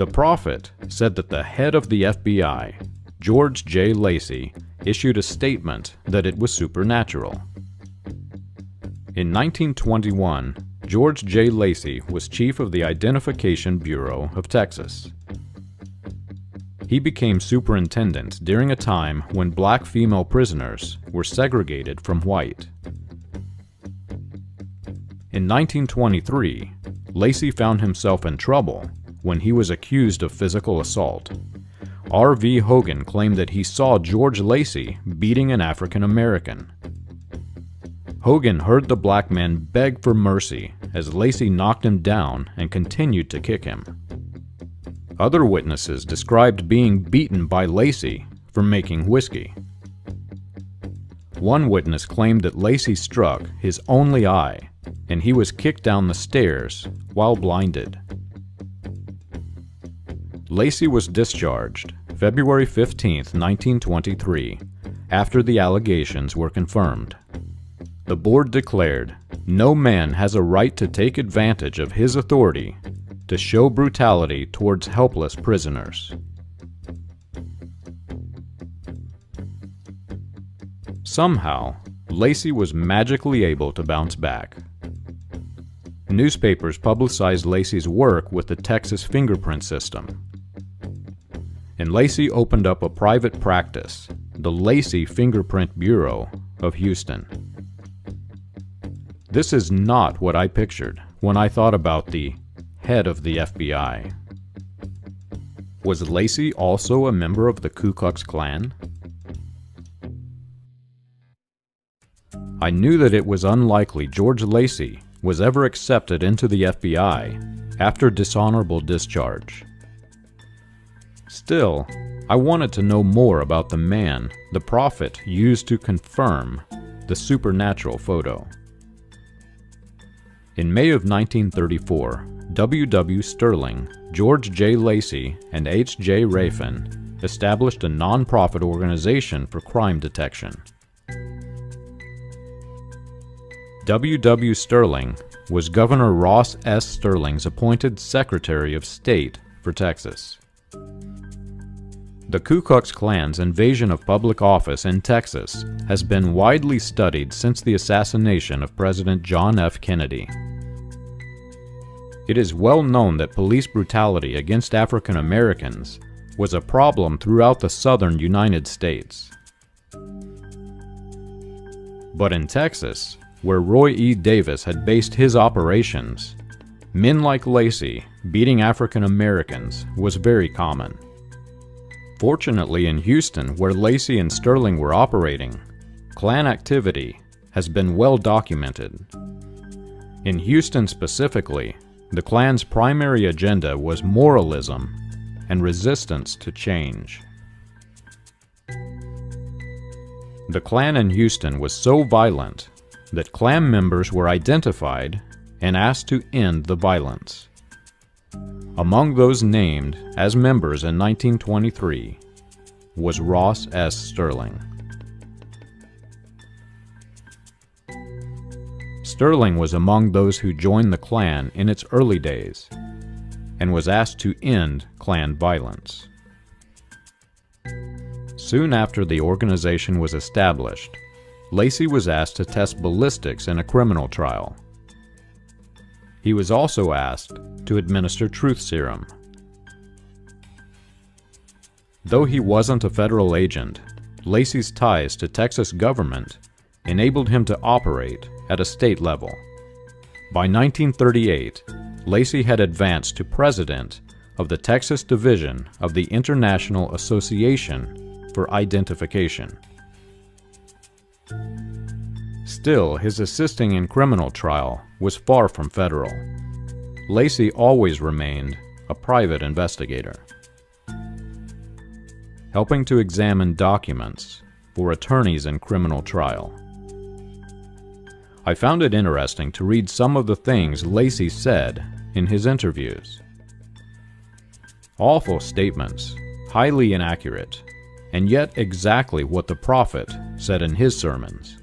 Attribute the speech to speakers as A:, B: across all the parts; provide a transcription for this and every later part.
A: The Prophet said that the head of the FBI, George J. Lacy, issued a statement that it was supernatural. In 1921, George J. Lacy was chief of the Identification Bureau of Texas. He became superintendent during a time when black female prisoners were segregated from white. In 1923, Lacy found himself in trouble when he was accused of physical assault. R.V. Hogan claimed that he saw George Lacy beating an African American. Hogan heard the black man beg for mercy as Lacy knocked him down and continued to kick him. Other witnesses described being beaten by Lacy for making whiskey. One witness claimed that Lacy struck his only eye and he was kicked down the stairs while blinded. Lacy was discharged February 15, 1923, after the allegations were confirmed. The board declared, "No man has a right to take advantage of his authority to show brutality towards helpless prisoners." Somehow, Lacy was magically able to bounce back. Newspapers publicized Lacy's work with the Texas fingerprint system, and Lacy opened up a private practice, the Lacy Fingerprint Bureau of Houston. This is not what I pictured when I thought about the head of the FBI. Was Lacy also a member of the Ku Klux Klan? I knew that it was unlikely George Lacy was ever accepted into the FBI after dishonorable discharge. Still, I wanted to know more about the man the Prophet used to confirm the supernatural photo. In May of 1934, W. W. Sterling, George J. Lacy, and H. J. Raffin established a non-profit organization for crime detection. W. W. Sterling was Governor Ross S. Sterling's appointed Secretary of State for Texas. The Ku Klux Klan's invasion of public office in Texas has been widely studied since the assassination of President John F. Kennedy. It is well known that police brutality against African Americans was a problem throughout the southern United States. But in Texas, where Roy E. Davis had based his operations, men like Lacy beating African Americans was very common. Fortunately, in Houston, where Lacy and Sterling were operating, Klan activity has been well documented. In Houston specifically, the Klan's primary agenda was moralism and resistance to change. The Klan in Houston was so violent that Klan members were identified and asked to end the violence. Among those named as members in 1923 was Ross S. Sterling. Sterling was among those who joined the Klan in its early days and was asked to end Klan violence. Soon after the organization was established, Lacy was asked to test ballistics in a criminal trial. He was also asked to administer truth serum. Though he wasn't a federal agent, Lacy's ties to Texas government enabled him to operate at a state level. By 1938, Lacy had advanced to president of the Texas Division of the International Association for Identification. Still, his assisting in criminal trial was far from federal. Lacy always remained a private investigator, helping to examine documents for attorneys in criminal trial. I found it interesting to read some of the things Lacy said in his interviews. Awful statements, highly inaccurate, and yet exactly what the prophet said in his sermons.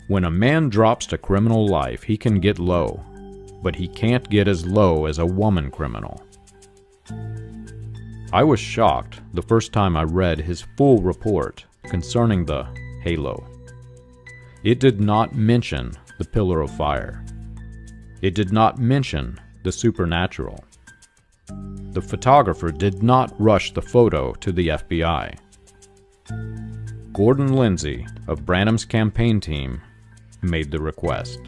A: When a man drops to criminal life, he can get low, but he can't get as low as a woman criminal. I was shocked the first time I read his full report concerning the halo. It did not mention the pillar of fire. It did not mention the supernatural. The photographer did not rush the photo to the FBI. Gordon Lindsay of Branham's campaign team made the request.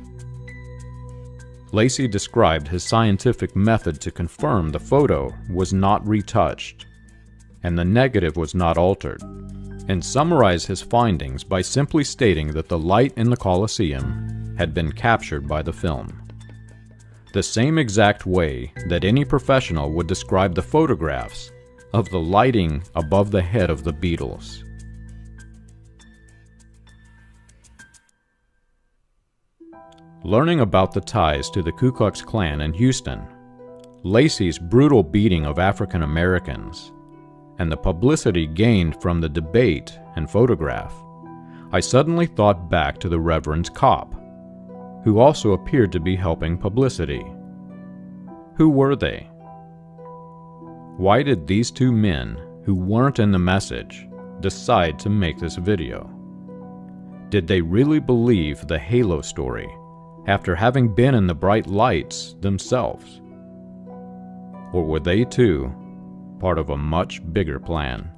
A: Lacy described his scientific method to confirm the photo was not retouched and the negative was not altered, and summarized his findings by simply stating that the light in the Colosseum had been captured by the film. The same exact way that any professional would describe the photographs of the lighting above the head of the Beatles. Learning about the ties to the Ku Klux Klan in Houston, Lacy's brutal beating of African Americans, and the publicity gained from the debate and photograph, I suddenly thought back to the Reverend's cop, who also appeared to be helping publicity. Who were they? Why did these two men, who weren't in the message, decide to make this video? Did they really believe the halo story after having been in the bright lights themselves? Or were they too part of a much bigger plan?